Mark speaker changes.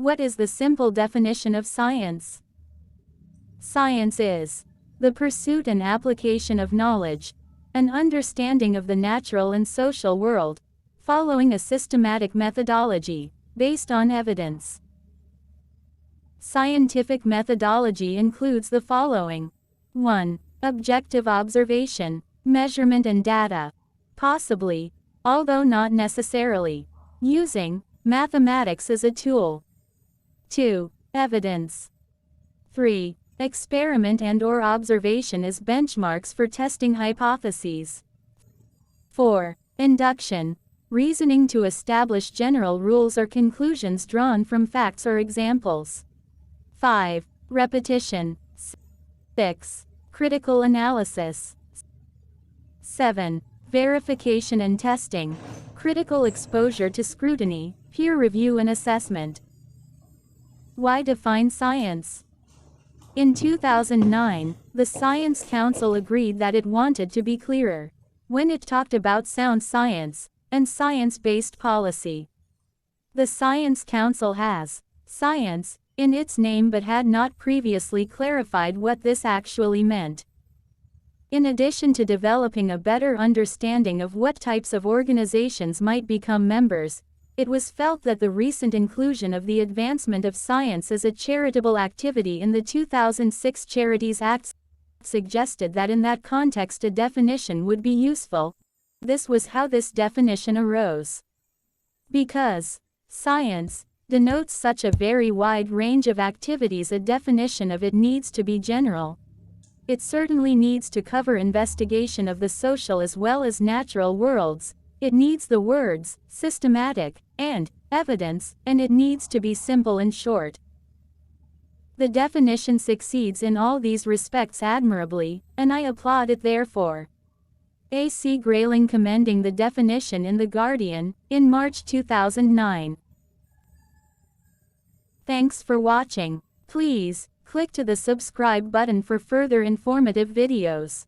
Speaker 1: What is the simple definition of science? Science is the pursuit and application of knowledge, an understanding of the natural and social world, following a systematic methodology, based on evidence. Scientific methodology includes the following. 1. Objective observation, measurement and data. Possibly, although not necessarily, using mathematics as a tool. 2. Evidence. 3. Experiment and/or observation as benchmarks for testing hypotheses. 4. Induction. Reasoning to establish general rules or conclusions drawn from facts or examples. 5. Repetition. 6. Critical analysis. 7. Verification and testing. Critical exposure to scrutiny, peer review and assessment. Why define science? In 2009, the Science Council agreed that it wanted to be clearer when it talked about sound science and science-based policy. The Science Council has science in its name but had not previously clarified what this actually meant. In addition to developing a better understanding of what types of organizations might become members, it was felt that the recent inclusion of the advancement of science as a charitable activity in the 2006 Charities Act suggested that in that context a definition would be useful. This was how this definition arose. Because science denotes such a very wide range of activities, a definition of it needs to be general. It certainly needs to cover investigation of the social as well as natural worlds. It needs the words systematic and evidence, and it needs to be simple and short. The definition succeeds in all these respects admirably, and I applaud it therefore. A.C. Grayling commending the definition in The Guardian, in March 2009. Thanks for watching. Please click to the subscribe button for further informative videos.